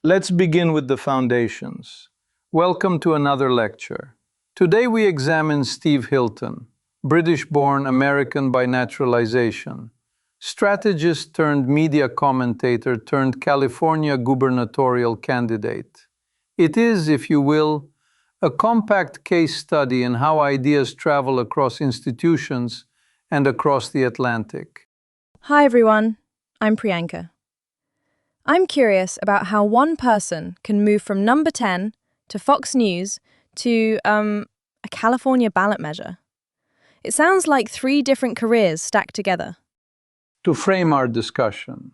Let's begin with the foundations. Welcome to another lecture. Today we examine Steve Hilton, British-born American by naturalization, strategist turned media commentator turned California gubernatorial candidate. It is, if you will, a compact case study in how ideas travel across institutions and across the Atlantic. Hi everyone, I'm Priyanka. I'm curious about how one person can move from number 10 to Fox News to, a California ballot measure. It sounds like 3 different careers stacked together. To frame our discussion,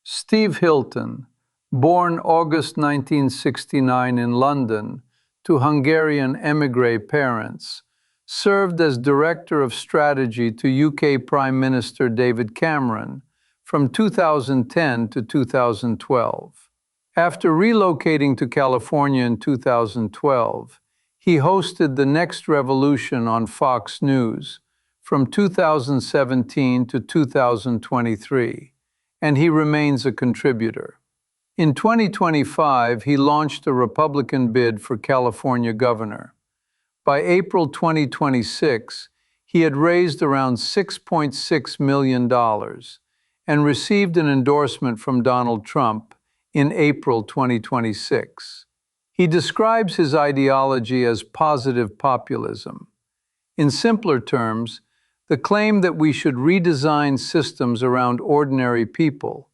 Steve Hilton, born August 1969 in London to Hungarian émigré parents, served as Director of Strategy to UK Prime Minister David Cameron from 2010 to 2012. After relocating to California in 2012, he hosted The Next Revolution on Fox News from 2017 to 2023, and he remains a contributor. In 2025, he launched a Republican bid for California governor. By April 2026, he had raised around $6.6 million and received an endorsement from Donald Trump in April 2026. He describes his ideology as positive populism. In simpler terms, the claim that we should redesign systems around ordinary people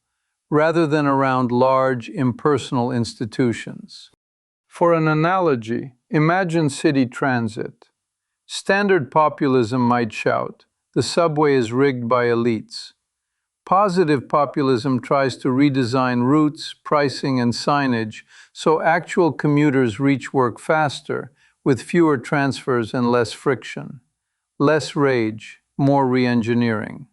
rather than around large, impersonal institutions. For an analogy, imagine city transit. Standard populism might shout, "The subway is rigged by elites." Positive populism tries to redesign routes, pricing, and signage so actual commuters reach work faster, with fewer transfers and less friction. Less rage, more re-engineering.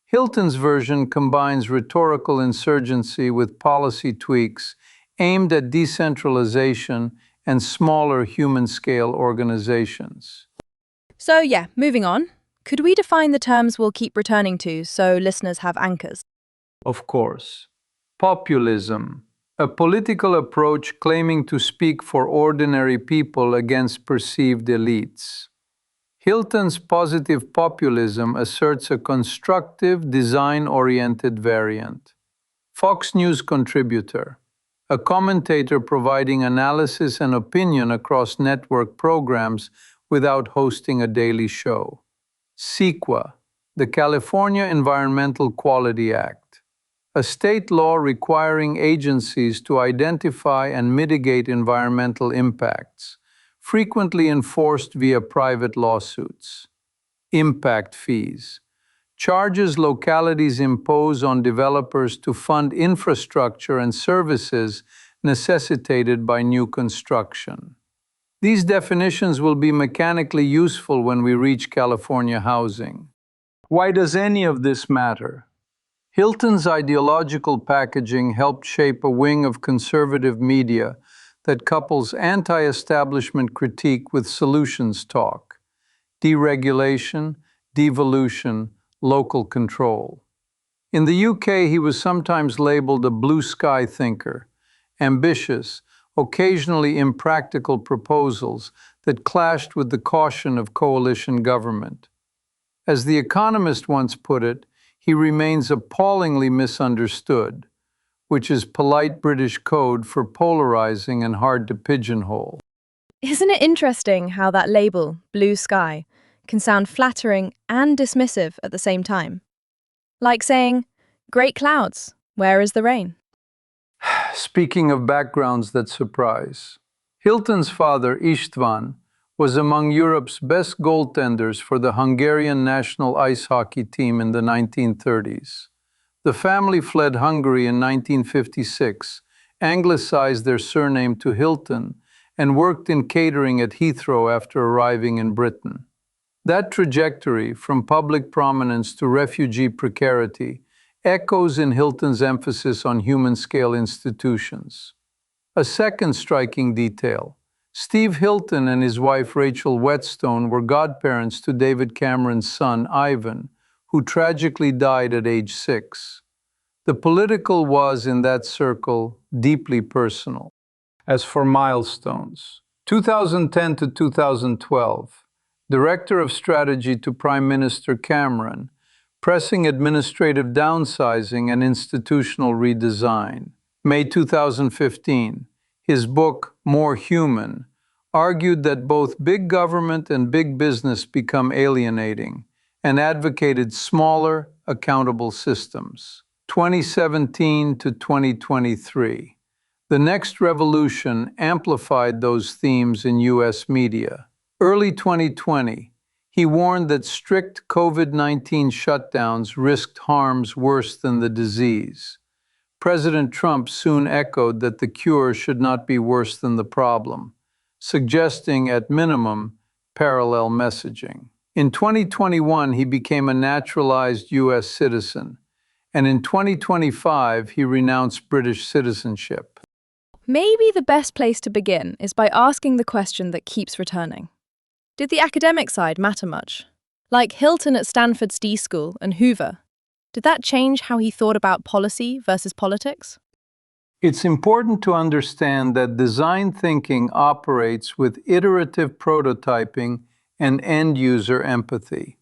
Hilton's version combines rhetorical insurgency with policy tweaks aimed at decentralization and smaller human-scale organizations. So yeah, moving on. Could we define the terms we'll keep returning to so listeners have anchors? Of course. Populism, a political approach claiming to speak for ordinary people against perceived elites. Hilton's positive populism asserts a constructive, design-oriented variant. Fox News contributor, a commentator providing analysis and opinion across network programs without hosting a daily show. CEQA, the California Environmental Quality Act, a state law requiring agencies to identify and mitigate environmental impacts, frequently enforced via private lawsuits. Impact fees, charges localities impose on developers to fund infrastructure and services necessitated by new construction. These definitions will be mechanically useful when we reach California housing. Why does any of this matter? Hilton's ideological packaging helped shape a wing of conservative media that couples anti-establishment critique with solutions talk: deregulation, devolution, local control. In the UK, he was sometimes labeled a blue sky thinker, ambitious, occasionally impractical proposals that clashed with the caution of coalition government. As The Economist once put it, he remains appallingly misunderstood, which is polite British code for polarizing and hard to pigeonhole. Isn't it interesting how that label, blue sky, can sound flattering and dismissive at the same time? Like saying, great clouds, where is the rain? Speaking of backgrounds that surprise, Hilton's father, István, was among Europe's best goaltenders for the Hungarian national ice hockey team in the 1930s. The family fled Hungary in 1956, anglicized their surname to Hilton, and worked in catering at Heathrow after arriving in Britain. That trajectory, from public prominence to refugee precarity, echoes in Hilton's emphasis on human-scale institutions. A second striking detail: Steve Hilton and his wife Rachel Whetstone were godparents to David Cameron's son, Ivan, who tragically died at age 6. The political was, in that circle, deeply personal. As for milestones, 2010 to 2012, Director of Strategy to Prime Minister Cameron, pressing administrative downsizing and institutional redesign. May 2015, his book, More Human, argued that both big government and big business become alienating and advocated smaller, accountable systems. 2017 to 2023. The Next Revolution amplified those themes in U.S. media. Early 2020, he warned that strict COVID-19 shutdowns risked harms worse than the disease. President Trump soon echoed that the cure should not be worse than the problem, suggesting, at minimum, parallel messaging. In 2021, he became a naturalized U.S. citizen, and in 2025, he renounced British citizenship. Maybe the best place to begin is by asking the question that keeps returning. Did the academic side matter much? Like Hilton at Stanford's D School and Hoover, did that change how he thought about policy versus politics? It's important to understand that design thinking operates with iterative prototyping and end-user empathy.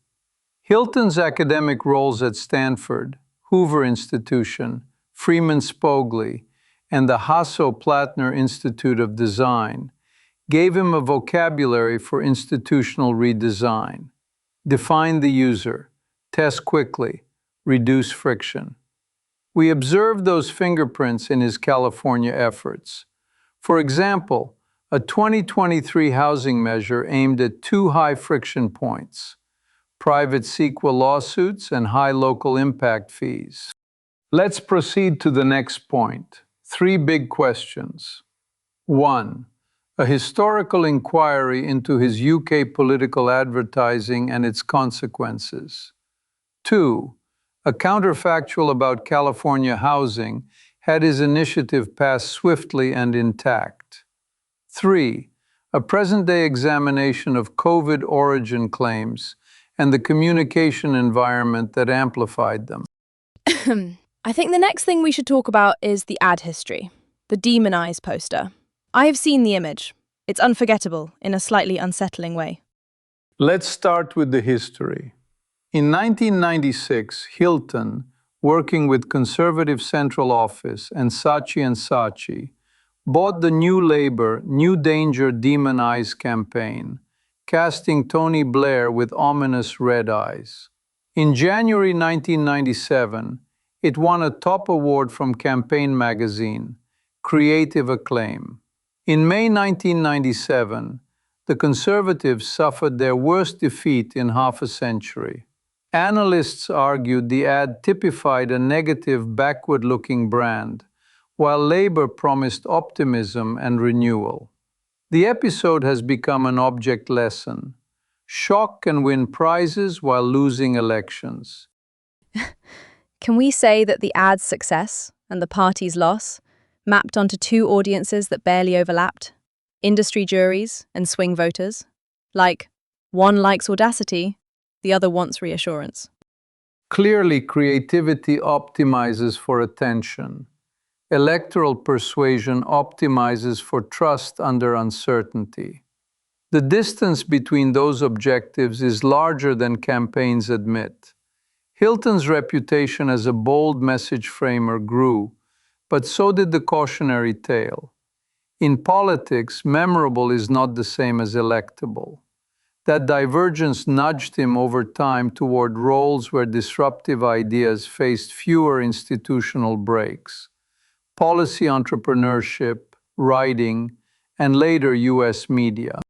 Hilton's academic roles at Stanford, Hoover Institution, Freeman Spogli, and the Hasso-Plattner Institute of Design gave him a vocabulary for institutional redesign. Define the user, test quickly, reduce friction. We observed those fingerprints in his California efforts. For example, a 2023 housing measure aimed at two high friction points: private CEQA lawsuits and high local impact fees. Let's proceed to the next point. 3 big questions. 1. A historical inquiry into his UK political advertising and its consequences. 2. A counterfactual about California housing had his initiative passed swiftly and intact. 3. A present-day examination of COVID origin claims and the communication environment that amplified them. I think the next thing we should talk about is the ad history, the demonized poster. I have seen the image. It's unforgettable in a slightly unsettling way. Let's start with the history. In 1996, Hilton, working with Conservative Central Office and Saatchi & Saatchi, bought the New Labour, New Danger Demonize campaign, casting Tony Blair with ominous red eyes. In January 1997, it won a top award from Campaign magazine, Creative Acclaim. In May 1997, the Conservatives suffered their worst defeat in half a century. Analysts argued the ad typified a negative, backward-looking brand, while Labour promised optimism and renewal. The episode has become an object lesson. Shock can win prizes while losing elections. Can we say that the ad's success and the party's loss mapped onto 2 audiences that barely overlapped? Industry juries and swing voters? Like, one likes audacity, the other wants reassurance. Clearly, creativity optimizes for attention. Electoral persuasion optimizes for trust under uncertainty. The distance between those objectives is larger than campaigns admit. Hilton's reputation as a bold message framer grew, but so did the cautionary tale. In politics, memorable is not the same as electable. That divergence nudged him over time toward roles where disruptive ideas faced fewer institutional breaks: policy entrepreneurship, writing, and later US media.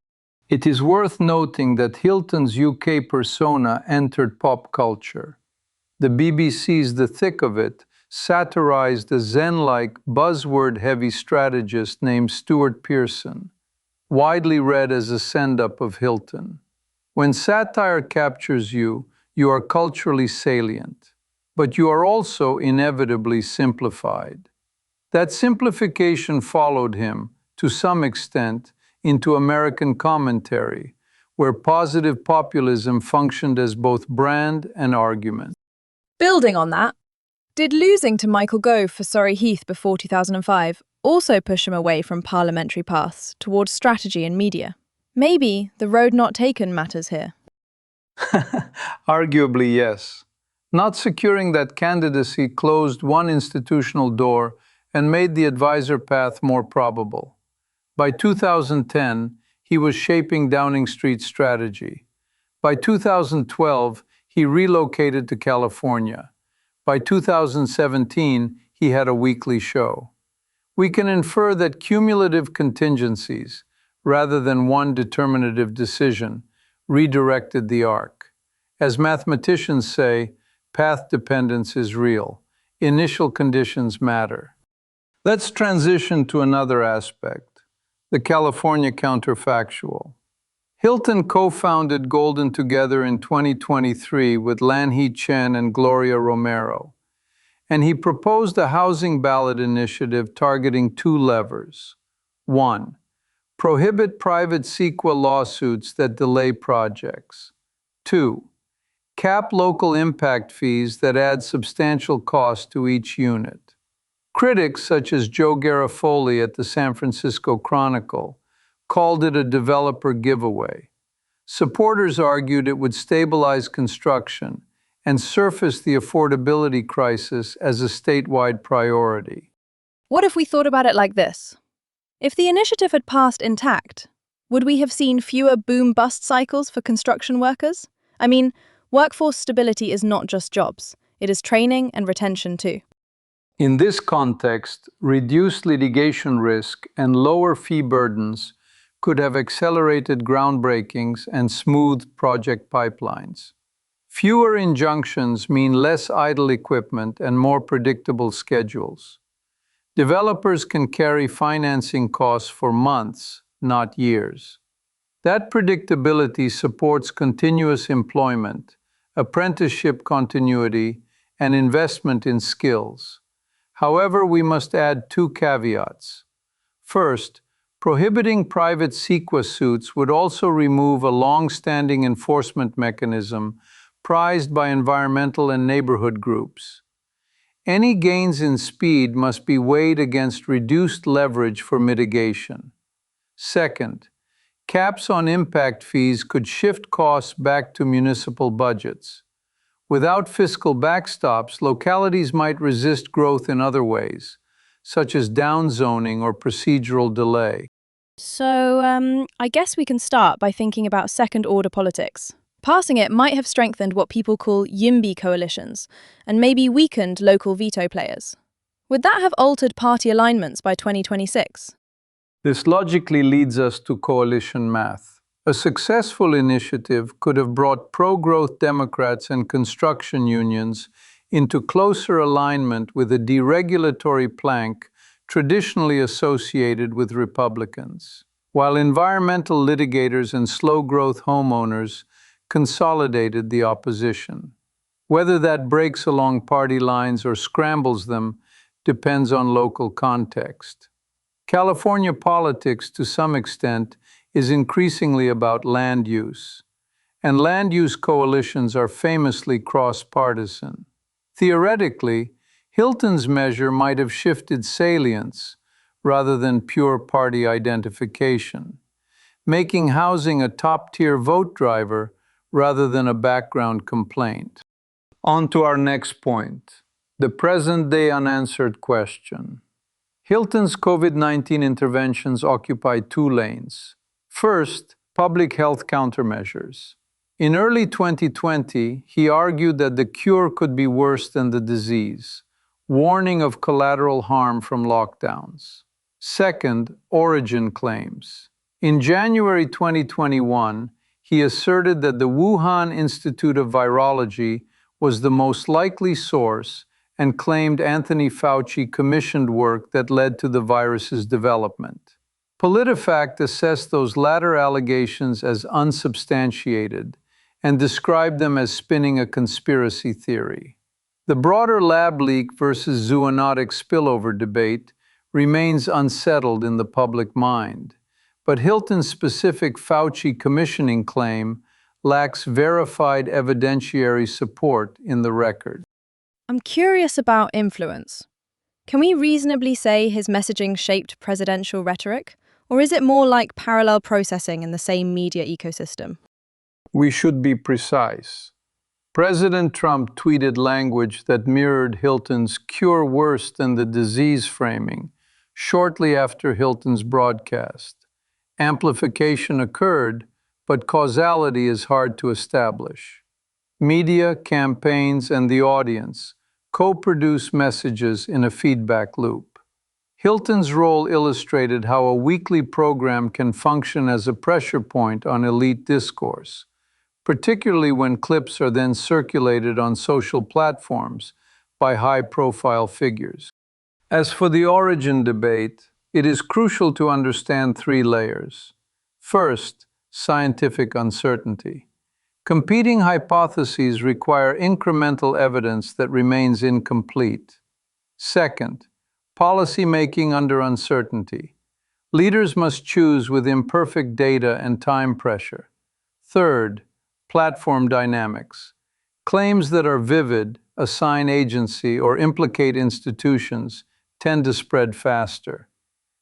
It is worth noting that Hilton's UK persona entered pop culture. The BBC's The Thick of It satirized a Zen-like, buzzword-heavy strategist named Stuart Pearson, widely read as a send-up of Hilton. When satire captures you, you are culturally salient, but you are also inevitably simplified. That simplification followed him, to some extent, into American commentary, where positive populism functioned as both brand and argument. Building on that, Did losing to Michael Gove for Surrey Heath before 2005 also push him away from parliamentary paths towards strategy and media? Maybe the road not taken matters here. Arguably, yes. Not securing that candidacy closed one institutional door and made the advisor path more probable. By 2010, he was shaping Downing Street's strategy. By 2012, he relocated to California. By 2017, he had a weekly show. We can infer that cumulative contingencies, rather than one determinative decision, redirected the arc. As mathematicians say, path dependence is real. Initial conditions matter. Let's transition to another aspect, the California counterfactual. Hilton co-founded Golden Together in 2023 with Lanhee Chen and Gloria Romero, and he proposed a housing ballot initiative targeting two levers. 1. Prohibit private CEQA lawsuits that delay projects. 2. Cap local impact fees that add substantial cost to each unit. Critics such as Joe Garofoli at the San Francisco Chronicle called it a developer giveaway. Supporters argued it would stabilize construction and surface the affordability crisis as a statewide priority. What if we thought about it like this? If the initiative had passed intact, would we have seen fewer boom-bust cycles for construction workers? I mean, workforce stability is not just jobs. It is training and retention too. In this context, reduced litigation risk and lower fee burdens could have accelerated groundbreakings and smoothed project pipelines. Fewer injunctions mean less idle equipment and more predictable schedules. Developers can carry financing costs for months, not years. That predictability supports continuous employment, apprenticeship continuity, and investment in skills. However, we must add two caveats. First, prohibiting private CEQA suits would also remove a long-standing enforcement mechanism prized by environmental and neighborhood groups. Any gains in speed must be weighed against reduced leverage for mitigation. Second, caps on impact fees could shift costs back to municipal budgets. Without fiscal backstops, localities might resist growth in other ways, such as downzoning or procedural delay. So, I guess we can start by thinking about second-order politics. Passing it might have strengthened what people call YIMBY coalitions, and maybe weakened local veto players. Would that have altered party alignments by 2026? This logically leads us to coalition math. A successful initiative could have brought pro-growth Democrats and construction unions into closer alignment with a deregulatory plank traditionally associated with Republicans, while environmental litigators and slow-growth homeowners consolidated the opposition. Whether that breaks along party lines or scrambles them depends on local context. California politics, to some extent, is increasingly about land use, and land use coalitions are famously cross-partisan. Theoretically, Hilton's measure might have shifted salience rather than pure party identification, making housing a top-tier vote driver rather than a background complaint. On to our next point, the present-day unanswered question. Hilton's COVID-19 interventions occupy two lanes. First, public health countermeasures. In early 2020, he argued that the cure could be worse than the disease, warning of collateral harm from lockdowns. Second, origin claims. In January 2021, he asserted that the Wuhan Institute of Virology was the most likely source and claimed Anthony Fauci commissioned work that led to the virus's development. PolitiFact assessed those latter allegations as unsubstantiated and described them as spinning a conspiracy theory. The broader lab leak versus zoonotic spillover debate remains unsettled in the public mind, but Hilton's specific Fauci commissioning claim lacks verified evidentiary support in the record. I'm curious about influence. Can we reasonably say his messaging shaped presidential rhetoric? Or is it more like parallel processing in the same media ecosystem? We should be precise. President Trump tweeted language that mirrored Hilton's cure worse than the disease framing shortly after Hilton's broadcast. Amplification occurred, but causality is hard to establish. Media, campaigns, and the audience co-produce messages in a feedback loop. Hilton's role illustrated how a weekly program can function as a pressure point on elite discourse, particularly when clips are then circulated on social platforms by high-profile figures. As for the origin debate, it is crucial to understand three layers. First, scientific uncertainty. Competing hypotheses require incremental evidence that remains incomplete. Second, policymaking under uncertainty. Leaders must choose with imperfect data and time pressure. Third, platform dynamics. Claims that are vivid, assign agency, or implicate institutions tend to spread faster.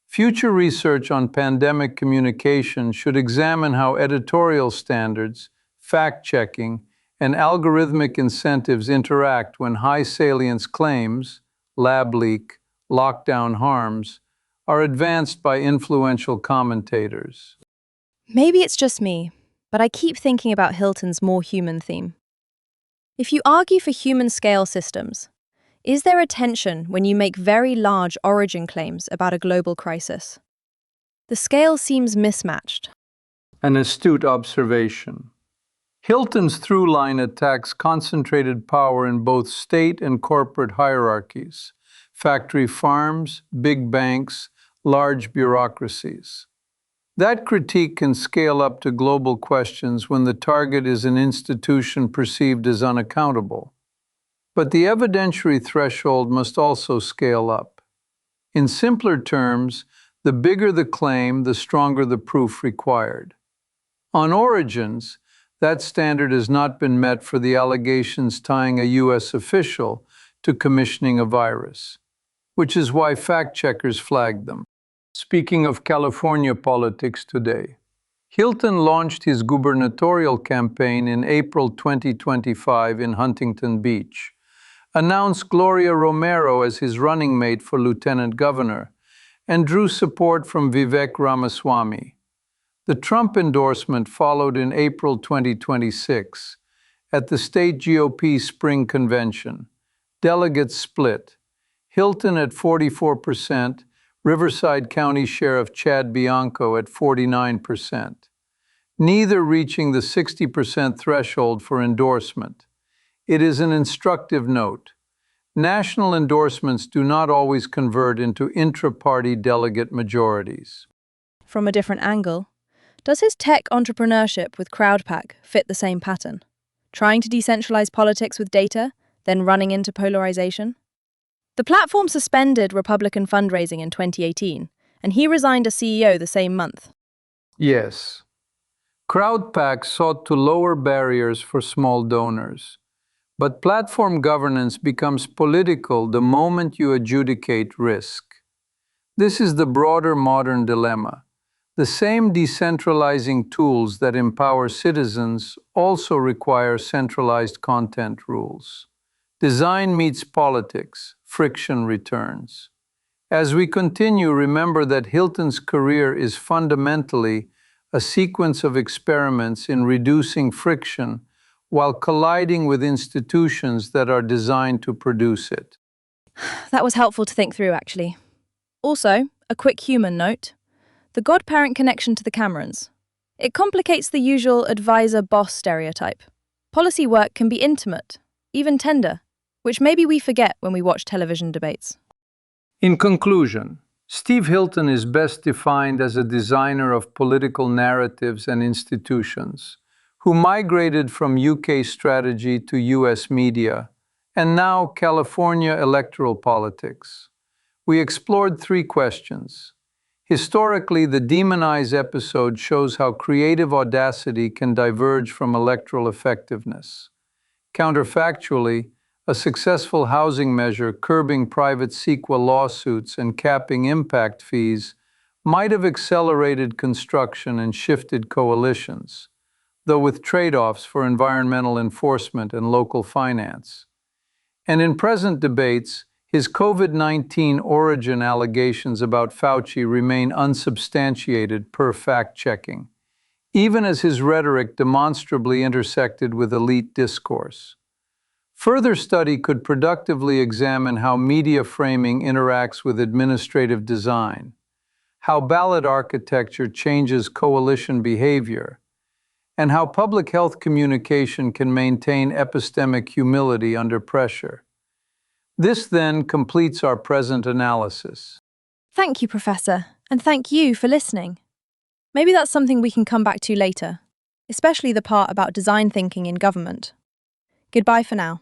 Future research on pandemic communication should examine how editorial standards, fact-checking, and algorithmic incentives interact when high salience claims, lab leak, lockdown harms, are advanced by influential commentators. Maybe it's just me, but I keep thinking about Hilton's more human theme. If you argue for human scale systems, is there a tension when you make very large origin claims about a global crisis? The scale seems mismatched. An astute observation. Hilton's through line attacks concentrated power in both state and corporate hierarchies, factory farms, big banks, large bureaucracies. That critique can scale up to global questions when the target is an institution perceived as unaccountable. But the evidentiary threshold must also scale up. In simpler terms, the bigger the claim, the stronger the proof required. On origins, that standard has not been met for the allegations tying a U.S. official to commissioning a virus, which is why fact-checkers flagged them. Speaking of California politics today, Hilton launched his gubernatorial campaign in April 2025 in Huntington Beach, announced Gloria Romero as his running mate for lieutenant governor, and drew support from Vivek Ramaswamy. The Trump endorsement followed in April 2026 at the state GOP spring convention. Delegates split. Hilton at 44%, Riverside County Sheriff Chad Bianco at 49%. Neither reaching the 60% threshold for endorsement. It is an instructive note. National endorsements do not always convert into intra-party delegate majorities. From a different angle, does his tech entrepreneurship with CrowdPack fit the same pattern? Trying to decentralize politics with data, then running into polarization? The platform suspended Republican fundraising in 2018, and he resigned as CEO the same month. Yes. CrowdPack sought to lower barriers for small donors. But platform governance becomes political the moment you adjudicate risk. This is the broader modern dilemma. The same decentralizing tools that empower citizens also require centralized content rules. Design meets politics, friction returns. As we continue, remember that Hilton's career is fundamentally a sequence of experiments in reducing friction while colliding with institutions that are designed to produce it. That was helpful to think through, actually. Also, a quick human note. The godparent connection to the Camerons. It complicates the usual advisor-boss stereotype. Policy work can be intimate, even tender, which maybe we forget when we watch television debates. In conclusion, Steve Hilton is best defined as a designer of political narratives and institutions, who migrated from UK strategy to US media, and now California electoral politics. We explored three questions. Historically, the Demonize episode shows how creative audacity can diverge from electoral effectiveness. Counterfactually, A successful housing measure curbing private CEQA lawsuits and capping impact fees might have accelerated construction and shifted coalitions, though with trade-offs for environmental enforcement and local finance. And in present debates, his COVID-19 origin allegations about Fauci remain unsubstantiated per fact-checking, even as his rhetoric demonstrably intersected with elite discourse. Further study could productively examine how media framing interacts with administrative design, how ballot architecture changes coalition behavior, and how public health communication can maintain epistemic humility under pressure. This then completes our present analysis. Thank you, Professor, and thank you for listening. Maybe that's something we can come back to later, especially the part about design thinking in government. Goodbye for now.